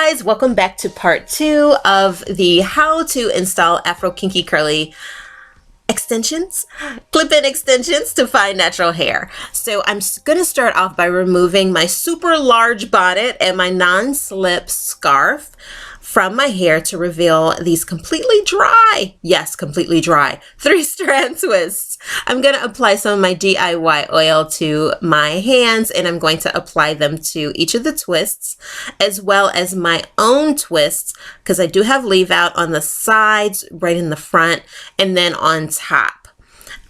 guys, welcome back to part 2 of the how to install Afro Kinky Curly extensions, clip-in extensions to find natural hair. So I'm going to start off by removing my super large bonnet and my non-slip scarf from my hair to reveal these completely dry, yes, completely dry, 3-strand twists. I'm going to apply some of my DIY oil to my hands, and I'm going to apply them to each of the twists, as well as my own twists, because I do have leave out on the sides, right in the front, and then on top.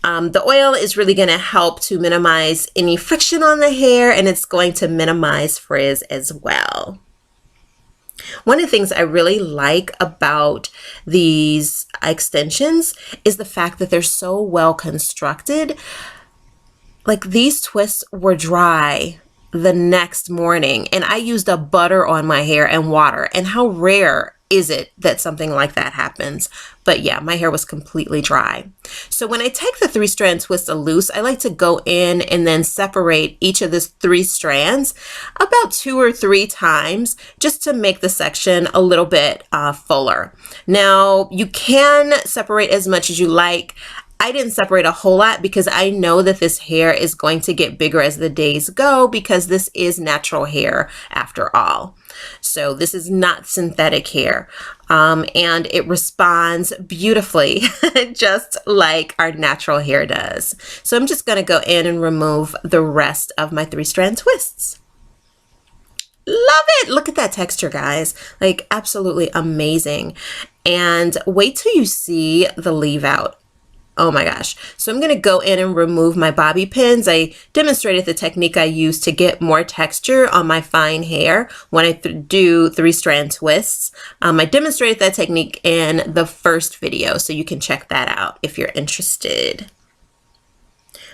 The oil is really going to help to minimize any friction on the hair, and it's going to minimize frizz as well. One of the things I really like about these extensions is the fact that they're so well constructed. Like, these twists were dry the next morning, and I used a butter on my hair and water. And how rare is it that something like that happens? But yeah, my hair was completely dry. So when I take the 3-strand twist loose, I like to go in and then separate each of the 3 strands about 2 or 3 times, just to make the section a little bit fuller. Now, you can separate as much as you like. I didn't separate a whole lot because I know that this hair is going to get bigger as the days go, because this is natural hair after all. So this is not synthetic hair, and it responds beautifully just like our natural hair does. So I'm just going to go in and remove the rest of my 3-strand twists. Love it. Look at that texture, guys. Like, absolutely amazing. And wait till you see the leave out. Oh my gosh. So I'm going to go in and remove my bobby pins. I demonstrated the technique I use to get more texture on my fine hair when I do 3-strand twists. I demonstrated that technique in the first video, so you can check that out if you're interested.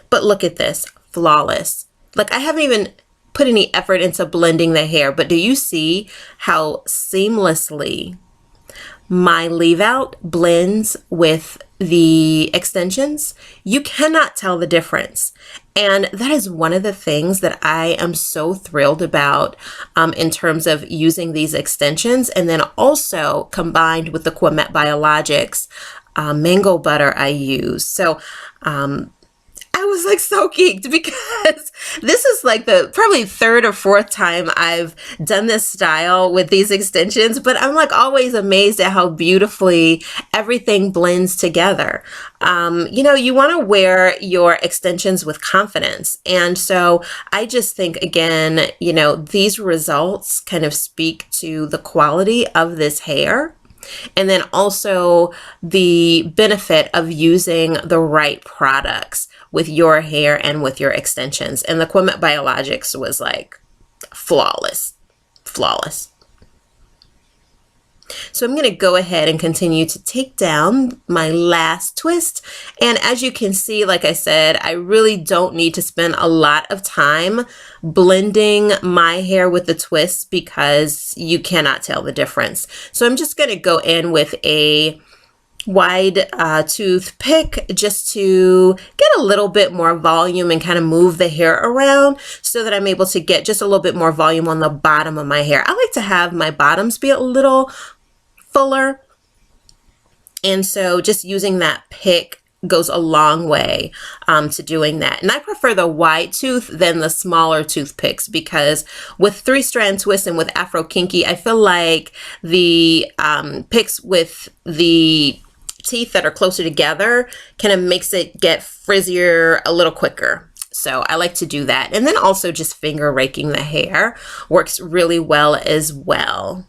But look at this, flawless. Like, I haven't even put any effort into blending the hair, but do you see how seamlessly my leave out blends with the extensions? You cannot tell the difference. And that is one of the things that I am so thrilled about in terms of using these extensions, and then also combined with the Quamet Biologics mango butter I use. So I was like so geeked, because this is like the probably 3rd or 4th time I've done this style with these extensions, but I'm like always amazed at how beautifully everything blends together. You know, you want to wear your extensions with confidence. And so I just think, again, you know, these results kind of speak to the quality of this hair. And then also the benefit of using the right products with your hair and with your extensions. And the Quamet Biologics was like flawless, flawless. So I'm going to go ahead and continue to take down my last twist. And as you can see, like I said, I really don't need to spend a lot of time blending my hair with the twists, because you cannot tell the difference. So I'm just going to go in with a wide toothpick just to get a little bit more volume and kind of move the hair around, so that I'm able to get just a little bit more volume on the bottom of my hair. I like to have my bottoms be a little fuller, and so just using that pick goes a long way to doing that. And I prefer the wide tooth than the smaller toothpicks, because with 3-strand twists and with Afro Kinky, I feel like the picks with the teeth that are closer together kind of makes it get frizzier a little quicker. So I like to do that. And then also just finger raking the hair works really well as well.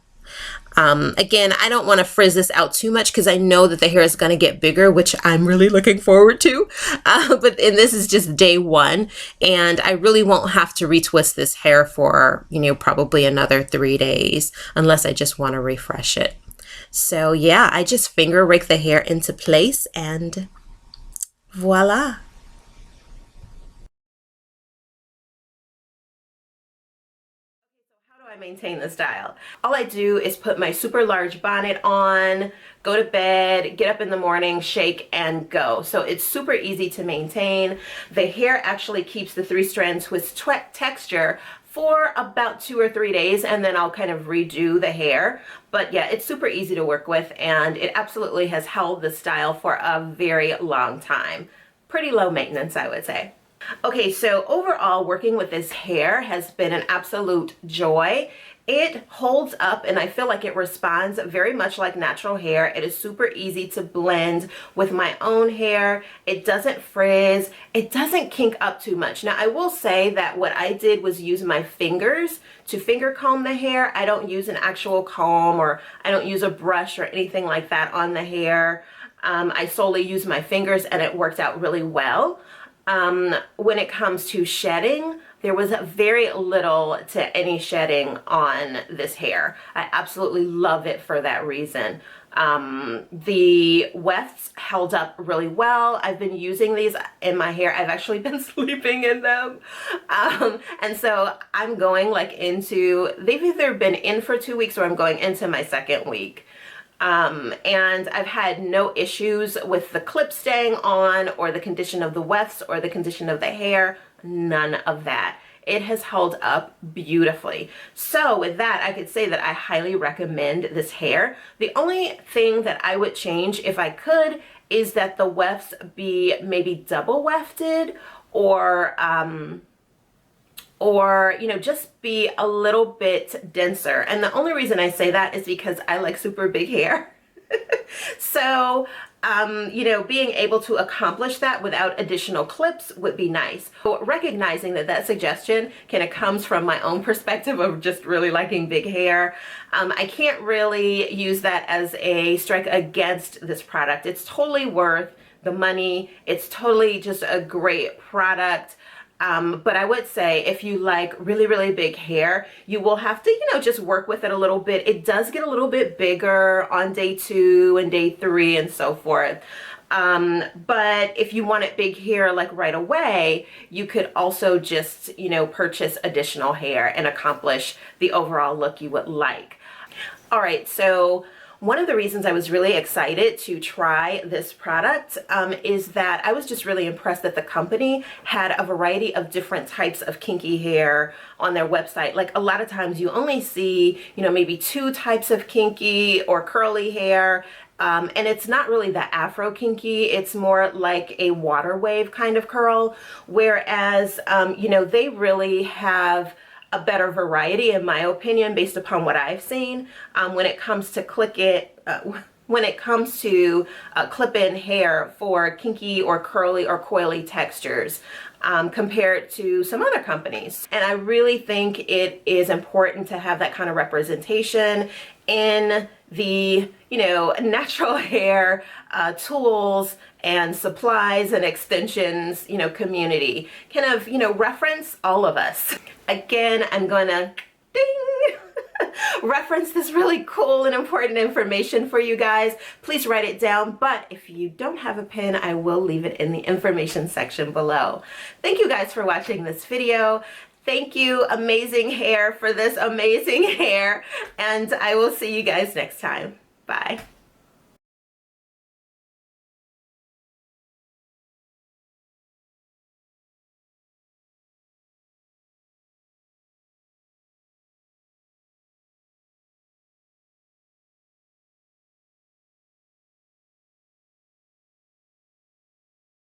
Again, I don't want to frizz this out too much, because I know that the hair is going to get bigger, which I'm really looking forward to. And this is just day 1, and I really won't have to retwist this hair for, you know, probably another 3 days, unless I just want to refresh it. So yeah, I just finger rake the hair into place, and voila. I maintain the style. All I do is put my super large bonnet on, go to bed, get up in the morning, shake, and go. So it's super easy to maintain. The hair actually keeps the 3-strand twist texture for about 2 or 3 days, and then I'll kind of redo the hair. But yeah, it's super easy to work with, and it absolutely has held the style for a very long time. Pretty low maintenance, I would say. Okay, so overall, working with this hair has been an absolute joy. It holds up, and I feel like it responds very much like natural hair. It is super easy to blend with my own hair. It doesn't frizz. It doesn't kink up too much. Now, I will say that what I did was use my fingers to finger comb the hair. I don't use an actual comb, or I don't use a brush or anything like that on the hair. I solely use my fingers, and it worked out really well. When it comes to shedding, there was very little to any shedding on this hair. I absolutely love it for that reason. The wefts held up really well. I've been using these in my hair. I've actually been sleeping in them. And so I'm going like they've either been in for 2 weeks or I'm going into my second week. And I've had no issues with the clip staying on, or the condition of the wefts, or the condition of the hair. None of that. It has held up beautifully. So with that, I could say that I highly recommend this hair. The only thing that I would change if I could is that the wefts be maybe double wefted, or you know, just be a little bit denser. And the only reason I say that is because I like super big hair. So, you know, being able to accomplish that without additional clips would be nice. So recognizing that suggestion kind of comes from my own perspective of just really liking big hair. I can't really use that as a strike against this product. It's totally worth the money. It's totally just a great product. But I would say if you like really, really big hair, you will have to, you know, just work with it a little bit. It does get a little bit bigger on day 2 and day 3 and so forth. But if you wanted big hair like right away, you could also just, you know, purchase additional hair and accomplish the overall look you would like. All right, so one of the reasons I was really excited to try this product is that I was just really impressed that the company had a variety of different types of kinky hair on their website. Like a lot of times you only see, you know, maybe 2 types of kinky or curly hair. And it's not really the Afro kinky, it's more like a water wave kind of curl. Whereas, you know, they really have a better variety, in my opinion, based upon what I've seen, when it comes to clip-in hair for kinky or curly or coily textures, compared to some other companies. And I really think it is important to have that kind of representation in the, you know, natural hair tools and supplies and extensions, you know, community. Kind of, you know, reference all of us. Again, I'm gonna ding reference this really cool and important information for you guys. Please write it down, but if you don't have a pen, I will leave it in the information section below. Thank you guys for watching this video. Thank you, Amazing Hair, for this amazing hair, and I will see you guys next time. Bye.